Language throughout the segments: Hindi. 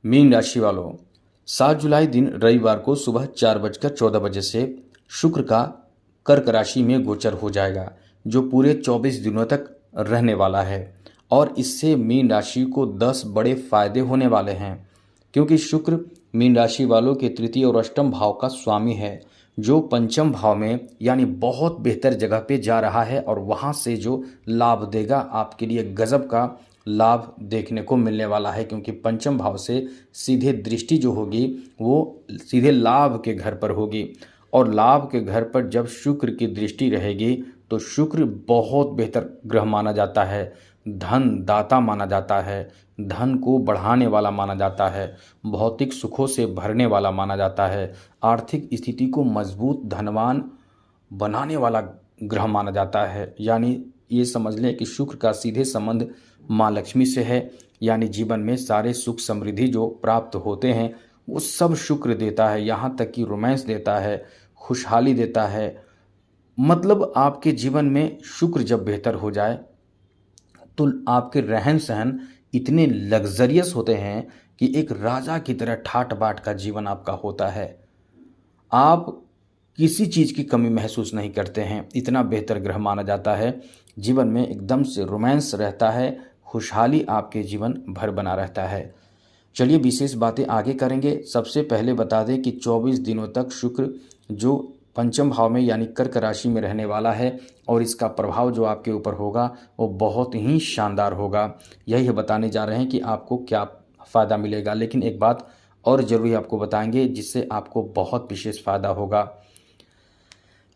मीन राशि वालों, 7 जुलाई दिन रविवार को सुबह 4:14 से शुक्र का कर्क राशि में गोचर हो जाएगा, जो पूरे 24 दिनों तक रहने वाला है। और इससे मीन राशि को 10 बड़े फायदे होने वाले हैं, क्योंकि शुक्र मीन राशि वालों के तृतीय और अष्टम भाव का स्वामी है, जो पंचम भाव में यानी बहुत बेहतर जगह पे जा रहा है। और वहाँ से जो लाभ देगा, आपके लिए गजब का लाभ देखने को मिलने वाला है, क्योंकि पंचम भाव से सीधे दृष्टि जो होगी वो सीधे लाभ के घर पर होगी। और लाभ के घर पर जब शुक्र की दृष्टि रहेगी तो शुक्र बहुत बेहतर ग्रह माना जाता है, धन दाता माना जाता है, धन को बढ़ाने वाला माना जाता है, भौतिक सुखों से भरने वाला माना जाता है, आर्थिक स्थिति को मजबूत धनवान बनाने वाला ग्रह माना जाता है। यानी ये समझ लें कि शुक्र का सीधे संबंध माँ लक्ष्मी से है, यानी जीवन में सारे सुख समृद्धि जो प्राप्त होते हैं वो सब शुक्र देता है। यहाँ तक कि रोमांस देता है, खुशहाली देता है। मतलब आपके जीवन में शुक्र जब बेहतर हो जाए तो आपके रहन सहन इतने लग्जरियस होते हैं कि एक राजा की तरह ठाट बाट का जीवन आपका होता है। आप किसी चीज़ की कमी महसूस नहीं करते हैं, इतना बेहतर ग्रह माना जाता है। जीवन में एकदम से रोमांस रहता है, खुशहाली आपके जीवन भर बना रहता है। चलिए विशेष बातें आगे करेंगे। सबसे पहले बता दें कि 24 दिनों तक शुक्र जो पंचम भाव में यानी कर्क राशि में रहने वाला है, और इसका प्रभाव जो आपके ऊपर होगा वो बहुत ही शानदार होगा। यही बताने जा रहे हैं कि आपको क्या फ़ायदा मिलेगा। लेकिन एक बात और ज़रूरी आपको बताएंगे जिससे आपको बहुत विशेष फ़ायदा होगा।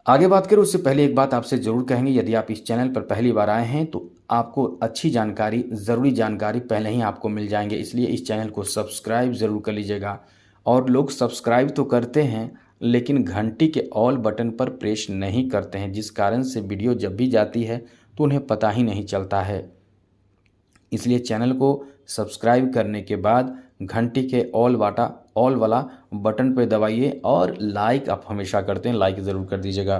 आगे बात करें उससे पहले एक बात आपसे ज़रूर कहेंगे, यदि आप इस चैनल पर पहली बार आए हैं तो आपको अच्छी जानकारी, ज़रूरी जानकारी पहले ही आपको मिल जाएंगे, इसलिए इस चैनल को सब्सक्राइब ज़रूर कर लीजिएगा। और लोग सब्सक्राइब तो करते हैं लेकिन घंटी के ऑल बटन पर प्रेस नहीं करते हैं, जिस कारण से वीडियो जब भी जाती है तो उन्हें पता ही नहीं चलता है। इसलिए चैनल को सब्सक्राइब करने के बाद घंटी के ऑल वाला बटन पर दबाइए, और लाइक आप हमेशा करते हैं, लाइक ज़रूर कर दीजिएगा।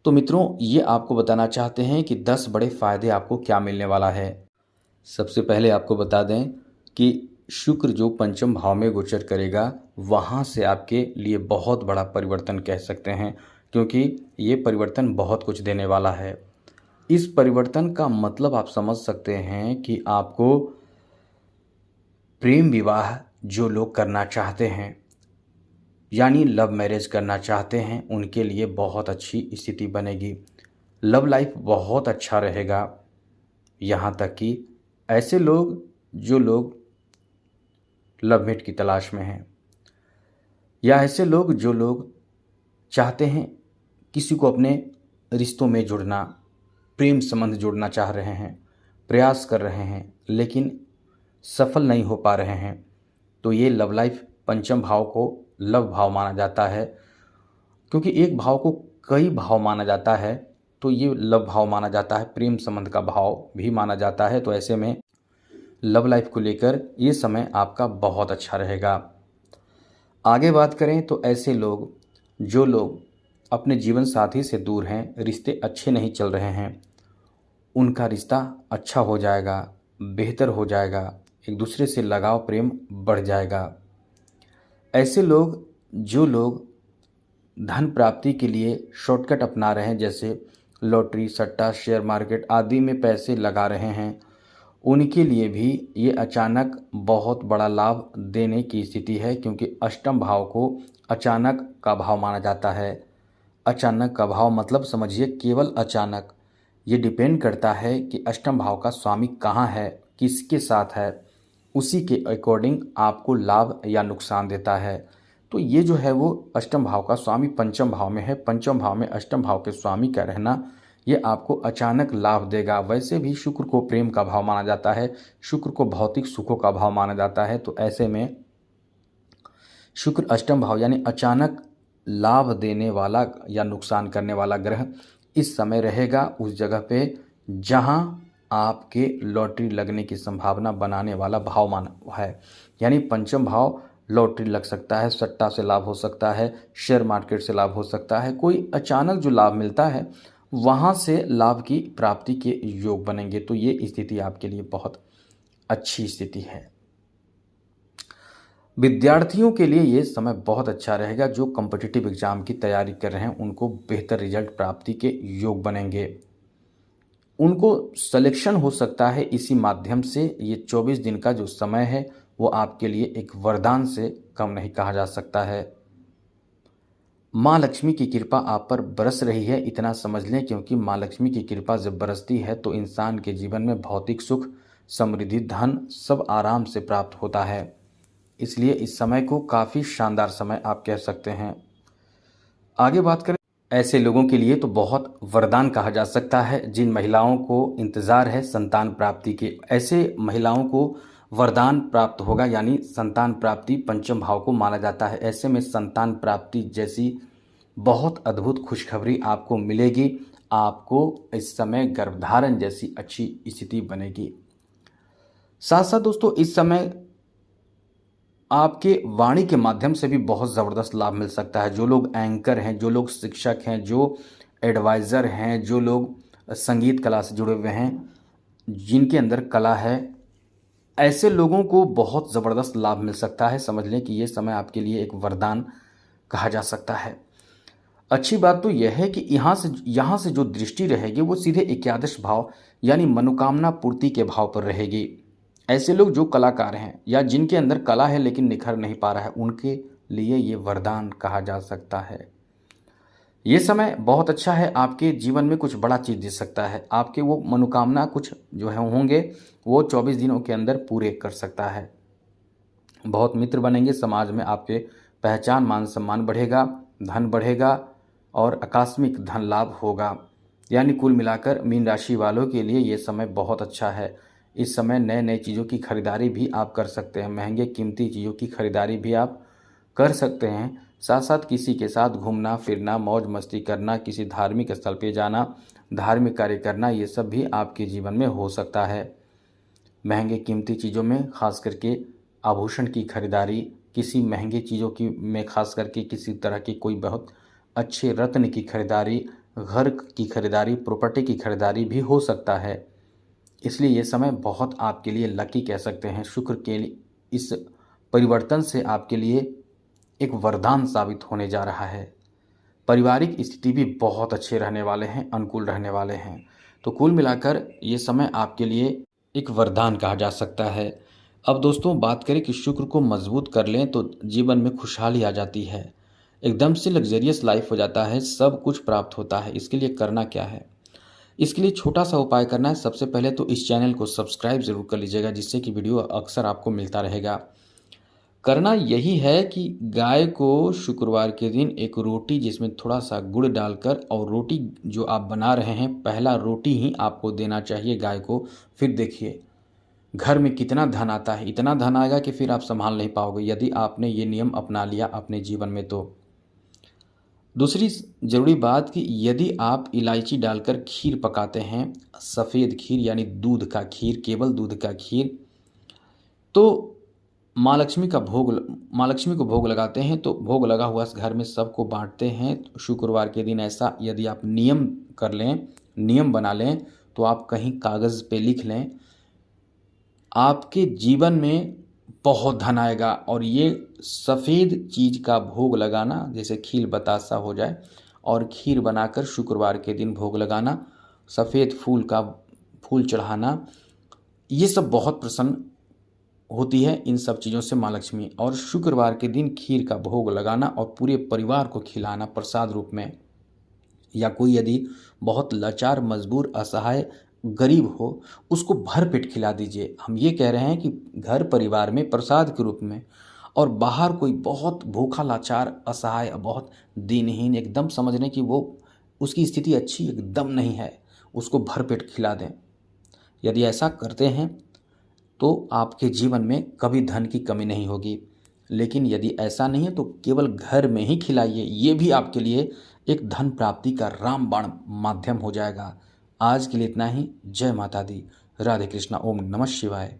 तो मित्रों, ये आपको बताना चाहते हैं कि 10 बड़े फ़ायदे आपको क्या मिलने वाला है। सबसे पहले आपको बता दें कि शुक्र जो पंचम भाव में गोचर करेगा, वहाँ से आपके लिए बहुत बड़ा परिवर्तन कह सकते हैं, क्योंकि ये परिवर्तन बहुत कुछ देने वाला है। इस परिवर्तन का मतलब आप समझ सकते हैं कि आपको प्रेम विवाह जो लोग करना चाहते हैं, यानी लव मैरिज करना चाहते हैं, उनके लिए बहुत अच्छी स्थिति बनेगी। लव लाइफ बहुत अच्छा रहेगा। यहाँ तक कि ऐसे लोग जो लोग लवमेट की तलाश में हैं, या ऐसे लोग जो लोग चाहते हैं किसी को अपने रिश्तों में जुड़ना, प्रेम संबंध जोड़ना चाह रहे हैं, प्रयास कर रहे हैं लेकिन सफल नहीं हो पा रहे हैं, तो ये लव लाइफ पंचम भाव को लव भाव माना जाता है। क्योंकि एक भाव को कई भाव माना जाता है तो ये लव भाव माना जाता है, प्रेम संबंध का भाव भी माना जाता है। तो ऐसे में लव लाइफ को लेकर ये समय आपका बहुत अच्छा रहेगा। आगे बात करें तो ऐसे लोग जो लोग अपने जीवन साथी से दूर हैं, रिश्ते अच्छे नहीं चल रहे हैं, उनका रिश्ता अच्छा हो जाएगा, बेहतर हो जाएगा, एक दूसरे से लगाव प्रेम बढ़ जाएगा। ऐसे लोग जो लोग धन प्राप्ति के लिए शॉर्टकट अपना रहे हैं, जैसे लॉटरी, सट्टा, शेयर मार्केट आदि में पैसे लगा रहे हैं, उनके लिए भी ये अचानक बहुत बड़ा लाभ देने की स्थिति है, क्योंकि अष्टम भाव को अचानक का भाव माना जाता है। अचानक का भाव मतलब समझिए केवल अचानक। ये डिपेंड करता है कि अष्टम भाव का स्वामी कहाँ है, किसके साथ है, उसी के अकॉर्डिंग आपको लाभ या नुकसान देता है। तो ये जो है वो अष्टम भाव का स्वामी पंचम भाव में है, पंचम भाव में अष्टम भाव के स्वामी का रहना ये आपको अचानक लाभ देगा। वैसे भी शुक्र को प्रेम का भाव माना जाता है, शुक्र को भौतिक सुखों का भाव माना जाता है। तो ऐसे में शुक्र अष्टम भाव यानी अचानक लाभ देने वाला या नुकसान करने वाला ग्रह इस समय रहेगा उस जगह पे जहां आपके लॉटरी लगने की संभावना बनाने वाला भाव माना है। यानी पंचम भाव लॉटरी लग सकता है, सट्टा से लाभ हो सकता है, शेयर मार्केट से लाभ हो सकता है, कोई अचानक जो लाभ मिलता है वहाँ से लाभ की प्राप्ति के योग बनेंगे। तो ये स्थिति आपके लिए बहुत अच्छी स्थिति है। विद्यार्थियों के लिए ये समय बहुत अच्छा रहेगा। जो कॉम्पिटिटिव एग्ज़ाम की तैयारी कर रहे हैं उनको बेहतर रिजल्ट प्राप्ति के योग बनेंगे। उनको सिलेक्शन हो सकता है इसी माध्यम से। ये 24 दिन का जो समय है वो आपके लिए एक वरदान से कम नहीं कहा जा सकता है। माँ लक्ष्मी की कृपा आप पर बरस रही है, इतना समझ लें, क्योंकि माँ लक्ष्मी की कृपा जब बरसती है तो इंसान के जीवन में भौतिक सुख, समृद्धि, धन सब आराम से प्राप्त होता है। इसलिए इस समय को काफ़ी शानदार समय आप कह सकते हैं। आगे बात करें, ऐसे लोगों के लिए तो बहुत वरदान कहा जा सकता है जिन महिलाओं को इंतज़ार है संतान प्राप्ति के। ऐसे महिलाओं को वरदान प्राप्त होगा, यानी संतान प्राप्ति पंचम भाव को माना जाता है। ऐसे में संतान प्राप्ति जैसी बहुत अद्भुत खुशखबरी आपको मिलेगी। आपको इस समय गर्भधारण जैसी अच्छी स्थिति बनेगी। साथ साथ दोस्तों इस समय आपके वाणी के माध्यम से भी बहुत ज़बरदस्त लाभ मिल सकता है। जो लोग एंकर हैं, जो लोग शिक्षक हैं, जो एडवाइज़र हैं, जो लोग संगीत कला से जुड़े हुए हैं, जिनके अंदर कला है, ऐसे लोगों को बहुत ज़बरदस्त लाभ मिल सकता है। समझ लें कि ये समय आपके लिए एक वरदान कहा जा सकता है। अच्छी बात तो यह है कि यहाँ से जो दृष्टि रहेगी वो सीधे एकादश भाव यानी मनोकामना पूर्ति के भाव पर रहेगी। ऐसे लोग जो कलाकार हैं या जिनके अंदर कला है लेकिन निखर नहीं पा रहा है, उनके लिए ये वरदान कहा जा सकता है। ये समय बहुत अच्छा है, आपके जीवन में कुछ बड़ा चीज़ दे सकता है। आपके वो मनोकामना कुछ जो है होंगे वो 24 दिनों के अंदर पूरे कर सकता है। बहुत मित्र बनेंगे, समाज में आपके पहचान, मान सम्मान बढ़ेगा, धन बढ़ेगा और आकस्मिक धन लाभ होगा। यानी कुल मिलाकर मीन राशि वालों के लिए ये समय बहुत अच्छा है। इस समय नए नए चीज़ों की खरीदारी भी आप कर सकते हैं। महंगे कीमती चीज़ों की खरीदारी भी आप कर सकते हैं। साथ साथ किसी के साथ घूमना फिरना, मौज मस्ती करना, किसी धार्मिक स्थल पे जाना, धार्मिक कार्य करना, ये सब भी आपके जीवन में हो सकता है। महंगे कीमती चीज़ों में खास करके आभूषण की खरीदारी, किसी महंगी चीज़ों की में खास करके किसी तरह की कोई बहुत अच्छे रत्न की खरीदारी, घर की खरीदारी, प्रॉपर्टी की खरीदारी भी हो सकता है। इसलिए ये समय बहुत आपके लिए लकी कह सकते हैं। शुक्र के लिए इस परिवर्तन से आपके लिए एक वरदान साबित होने जा रहा है। पारिवारिक स्थिति भी बहुत अच्छे रहने वाले हैं, अनुकूल रहने वाले हैं। तो कुल मिलाकर ये समय आपके लिए एक वरदान कहा जा सकता है। अब दोस्तों बात करें कि शुक्र को मजबूत कर लें तो जीवन में खुशहाली आ जाती है, एकदम से लग्जरियस लाइफ हो जाता है, सब कुछ प्राप्त होता है। इसके लिए करना क्या है? इसके लिए छोटा सा उपाय करना है। सबसे पहले तो इस चैनल को सब्सक्राइब ज़रूर कर लीजिएगा, जिससे कि वीडियो अक्सर आपको मिलता रहेगा। करना यही है कि गाय को शुक्रवार के दिन एक रोटी जिसमें थोड़ा सा गुड़ डालकर, और रोटी जो आप बना रहे हैं पहला रोटी ही आपको देना चाहिए गाय को। फिर देखिए घर में कितना धन आता है। इतना धन आएगा कि फिर आप संभाल नहीं पाओगे यदि आपने ये नियम अपना लिया अपने जीवन में। तो दूसरी ज़रूरी बात कि यदि आप इलायची डालकर खीर पकाते हैं, सफ़ेद खीर यानी दूध का खीर, केवल दूध का खीर, तो माँ लक्ष्मी को भोग लगाते हैं, तो भोग लगा हुआ घर में सबको बांटते हैं। तो शुक्रवार के दिन ऐसा यदि आप नियम कर लें, नियम बना लें, तो आप कहीं कागज़ पे लिख लें, आपके जीवन में बहुत धन आएगा। और ये सफ़ेद चीज़ का भोग लगाना, जैसे खीर बतासा हो जाए, और खीर बनाकर शुक्रवार के दिन भोग लगाना, सफ़ेद फूल चढ़ाना, ये सब बहुत प्रसन्न होती है इन सब चीज़ों से माँ लक्ष्मी। और शुक्रवार के दिन खीर का भोग लगाना और पूरे परिवार को खिलाना प्रसाद रूप में, या कोई यदि बहुत लाचार, मजबूर, असहाय, गरीब हो, उसको भर पेट खिला दीजिए। हम ये कह रहे हैं कि घर परिवार में प्रसाद के रूप में, और बाहर कोई बहुत भूखा, लाचार, असहाय, बहुत दीनहीन, एकदम समझने कि वो उसकी स्थिति अच्छी एकदम नहीं है, उसको भर पेट खिला दें। यदि ऐसा करते हैं तो आपके जीवन में कभी धन की कमी नहीं होगी। लेकिन यदि ऐसा नहीं है तो केवल घर में ही खिलाइए, ये भी आपके लिए एक धन प्राप्ति का रामबाण माध्यम हो जाएगा। आज के लिए इतना ही। जय माता दी। राधे कृष्णा। ओम नमः शिवाय।